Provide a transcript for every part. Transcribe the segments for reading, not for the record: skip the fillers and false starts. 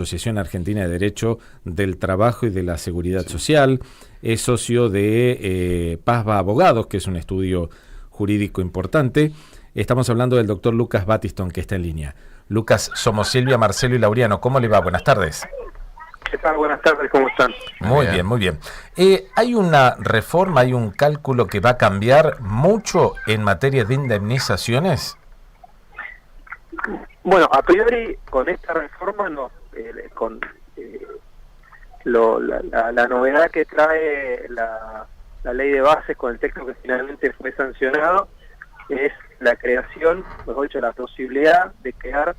Asociación Argentina de Derecho del Trabajo y de la Seguridad Social, es socio de PASBA Abogados, que es un estudio jurídico importante. Estamos hablando del doctor Lucas Battiston, que está en línea. Lucas, somos Silvia, Marcelo y Laureano. ¿Cómo le va? Buenas tardes. ¿Qué tal? Buenas tardes, ¿cómo están? Muy bien, muy bien. ¿Hay una reforma, hay un cálculo que va a cambiar mucho en materia de indemnizaciones? Bueno, a priori, con esta reforma, no. La novedad que trae la ley de bases con el texto que finalmente fue sancionado es la creación, mejor dicho, la posibilidad de crear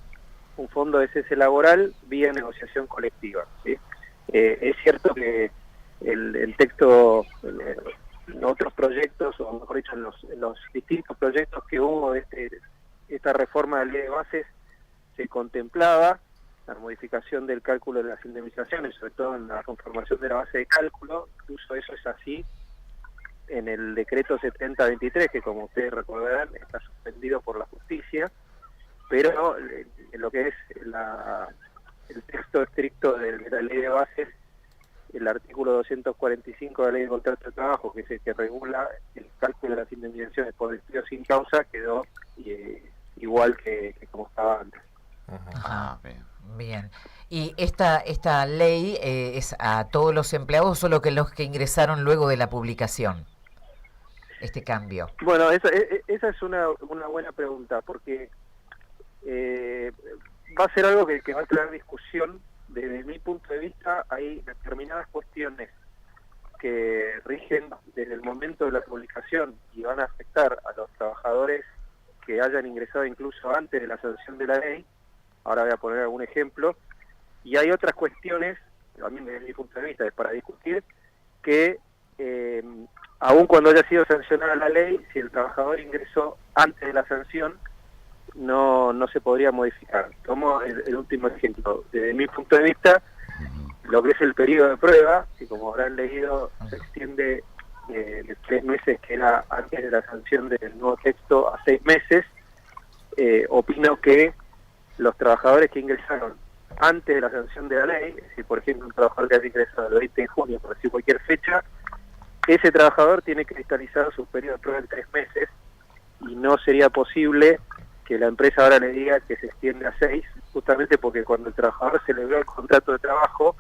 un fondo de cese laboral vía negociación colectiva, ¿sí? Es cierto que el texto, en otros proyectos, o mejor dicho, en los distintos proyectos que hubo de esta reforma de la ley de bases, se contemplaba la modificación del cálculo de las indemnizaciones, sobre todo en la conformación de la base de cálculo. Incluso eso es así en el decreto 7023, que como ustedes recordarán está suspendido por la justicia, pero en lo que es el texto estricto de la ley de bases, el artículo 245 de la ley de contrato de trabajo, que es el que regula el cálculo de las indemnizaciones por despido sin causa, quedó igual que como estaba antes. Ah, bien. ¿Y esta ley es a todos los empleados o solo que los que ingresaron luego de la publicación? Este cambio. Bueno, esa es una buena pregunta, porque va a ser algo que va a traer discusión. Desde mi punto de vista, hay determinadas cuestiones que rigen desde el momento de la publicación y van a afectar a los trabajadores que hayan ingresado incluso antes de la sanción de la ley. Ahora voy a poner algún ejemplo. Y hay otras cuestiones, también desde mi punto de vista, es para discutir, que aun cuando haya sido sancionada la ley, si el trabajador ingresó antes de la sanción, no se podría modificar. Tomo el último ejemplo. Desde mi punto de vista, lo que es el periodo de prueba, que como habrán leído, se extiende de 3 meses, que era antes de la sanción del nuevo texto, a 6 meses. Opino que los trabajadores que ingresaron antes de la sanción de la ley, es decir, por ejemplo, un trabajador que haya ingresado el 20 de junio, por decir cualquier fecha, ese trabajador tiene cristalizado su periodo de prueba en 3 meses, y no sería posible que la empresa ahora le diga que se extiende a 6, justamente porque cuando el trabajador celebró el contrato de trabajo,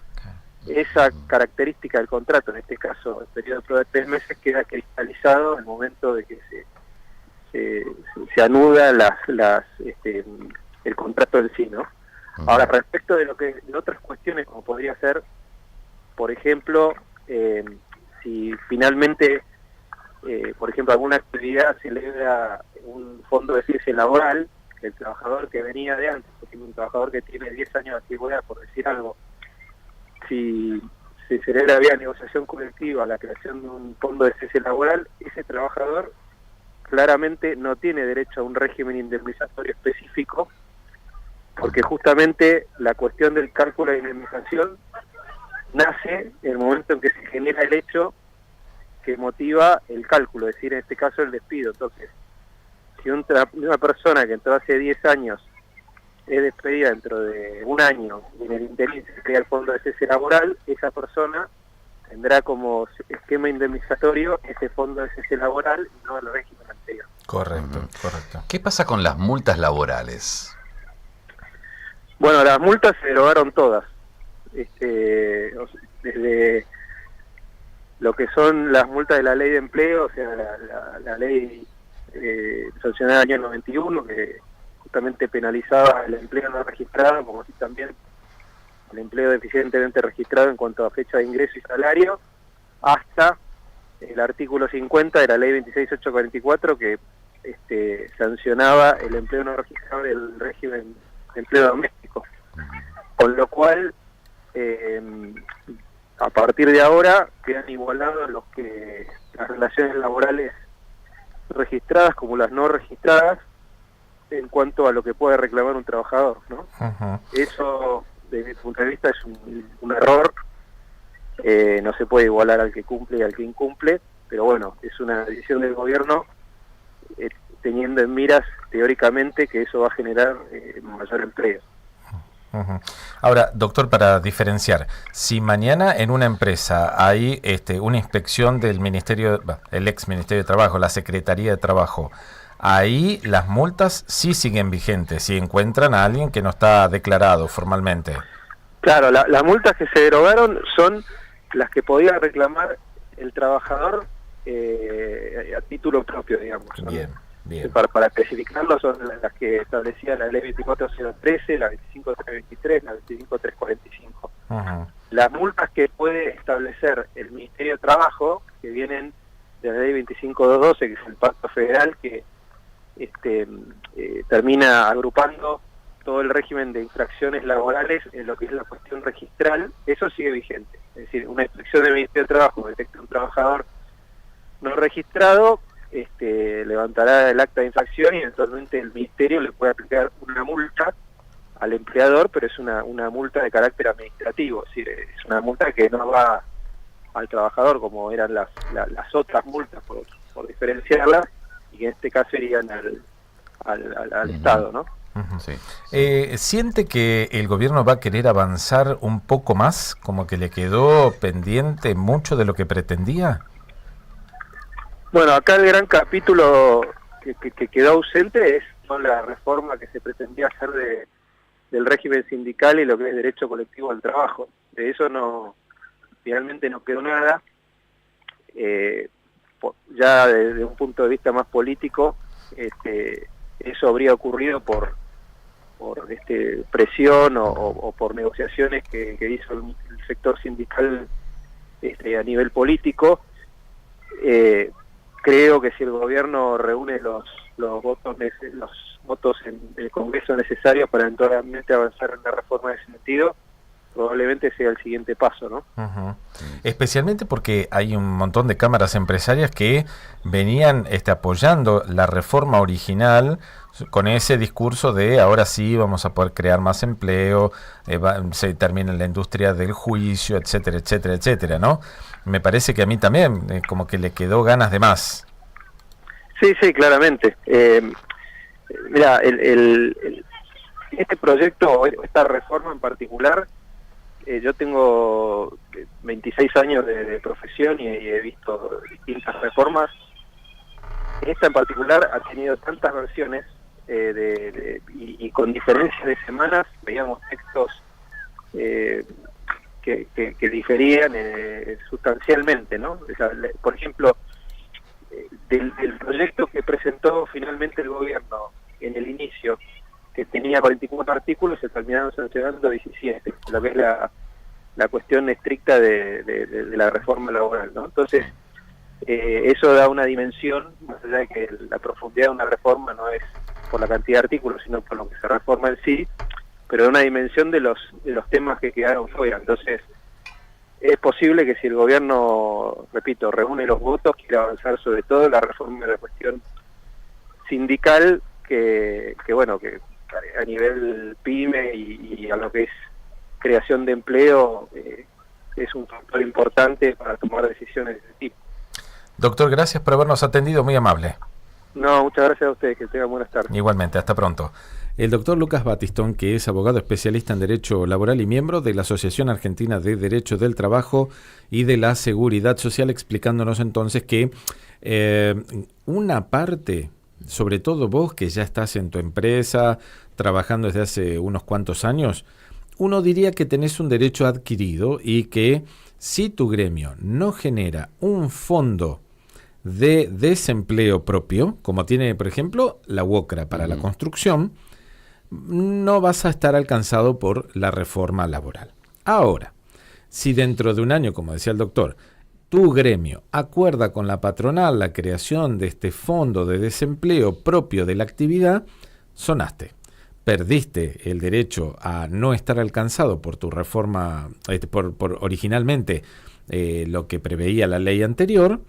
esa característica del contrato, en este caso el periodo de prueba de 3 meses, queda cristalizado en el momento de que se anuda el contrato en sí, ¿no? Ahora, respecto de otras cuestiones, como podría ser, por ejemplo, si finalmente, por ejemplo, alguna actividad celebra un fondo de cese laboral, el trabajador que venía de antes, por ejemplo, un trabajador que tiene 10 años de antigüedad, por decir algo, si se celebra vía negociación colectiva la creación de un fondo de cese laboral, ese trabajador claramente no tiene derecho a un régimen indemnizatorio específico, porque justamente la cuestión del cálculo de indemnización nace en el momento en que se genera el hecho que motiva el cálculo, es decir, en este caso el despido. Entonces, si una persona que entró hace 10 años es despedida dentro de un año y en el interín se crea el fondo de cese laboral, esa persona tendrá como esquema indemnizatorio ese fondo de cese laboral y no el régimen anterior. Correcto, correcto. ¿Qué pasa con las multas laborales? Bueno, las multas se derogaron todas. Desde lo que son las multas de la ley de empleo, o sea, la ley sancionada en el año 91, que justamente penalizaba el empleo no registrado, como así también el empleo deficientemente registrado en cuanto a fecha de ingreso y salario, hasta el artículo 50 de la ley 26844, que sancionaba el empleo no registrado del régimen de empleo doméstico. Con lo cual, a partir de ahora quedan igualados las relaciones laborales registradas como las no registradas en cuanto a lo que puede reclamar un trabajador, ¿no? Eso, desde mi punto de vista, es un error. No se puede igualar al que cumple y al que incumple, pero bueno, es una decisión del gobierno teniendo en miras teóricamente que eso va a generar mayor empleo. Ujú. Ahora, doctor, para diferenciar, si mañana en una empresa hay una inspección del el ex Ministerio de Trabajo, la Secretaría de Trabajo, ahí las multas sí siguen vigentes si encuentran a alguien que no está declarado formalmente. Claro, las multas que se derogaron son las que podía reclamar el trabajador a título propio, digamos, ¿no? Bien, bien. Para especificarlo, son las que establecía la ley 24013, la 25323, la 25345. Ujú. Las multas que puede establecer el Ministerio de Trabajo, que vienen de la ley 25212, que es el pacto federal que termina agrupando todo el régimen de infracciones laborales en lo que es la cuestión registral, eso sigue vigente. Es decir, una inspección del Ministerio de Trabajo detecta un trabajador no registrado, levantará el acta de infracción y eventualmente el Ministerio le puede aplicar una multa al empleador, pero es una multa de carácter administrativo, es decir, es una multa que no va al trabajador como eran las otras multas, por diferenciarlas, y que en este caso irían al Estado, ¿no? Ujú. Sí. ¿Siente que el gobierno va a querer avanzar un poco más, como que le quedó pendiente mucho de lo que pretendía? Bueno, acá el gran capítulo que quedó ausente es la reforma que se pretendía hacer del régimen sindical y lo que es derecho colectivo al trabajo. De eso finalmente no quedó nada. Ya desde un punto de vista más político, eso habría ocurrido por presión o por negociaciones que hizo el sector sindical a nivel político. Creo que si el gobierno reúne los votos en el Congreso necesarios para eventualmente avanzar en la reforma de ese sentido, probablemente sea el siguiente paso, ¿no? Uh-huh. Especialmente porque hay un montón de cámaras empresarias que venían apoyando la reforma original con ese discurso de ahora sí vamos a poder crear más empleo, se termina la industria del juicio, etcétera, etcétera, etcétera, ¿no? Me parece que a mí también como que le quedó ganas de más. Sí, claramente. Mira, este proyecto, esta reforma en particular, yo tengo 26 años de profesión y he visto distintas reformas. Esta en particular ha tenido tantas versiones y con diferencias de semanas. Veíamos textos que diferían sustancialmente, ¿no? O sea, por ejemplo, del proyecto que presentó finalmente el gobierno en el inicio, que tenía 44 artículos, se terminaron sancionando 17, lo que es la cuestión estricta de la reforma laboral, ¿no? Entonces, eso da una dimensión, más allá de que la profundidad de una reforma no es por la cantidad de artículos, sino por lo que se reforma en sí, pero da una dimensión de los temas que quedaron fuera. Entonces, es posible que si el gobierno, repito, reúne los votos, quiera avanzar sobre todo la reforma de la cuestión sindical, que a nivel PYME y a lo que es creación de empleo es un factor importante para tomar decisiones de ese tipo. Doctor, gracias por habernos atendido, muy amable. No, muchas gracias a ustedes, que tengan buenas tardes. Igualmente, hasta pronto. El doctor Lucas Batistón, que es abogado especialista en Derecho Laboral y miembro de la Asociación Argentina de Derecho del Trabajo y de la Seguridad Social, explicándonos entonces que una parte, sobre todo vos que ya estás en tu empresa, trabajando desde hace unos cuantos años, uno diría que tenés un derecho adquirido y que si tu gremio no genera un fondo de desempleo propio, como tiene, por ejemplo, la UOCRA para la construcción, no vas a estar alcanzado por la reforma laboral. Ahora, si dentro de un año, como decía el doctor, tu gremio acuerda con la patronal la creación de este fondo de desempleo propio de la actividad, sonaste. Perdiste el derecho a no estar alcanzado por tu reforma, por originalmente lo que preveía la ley anterior,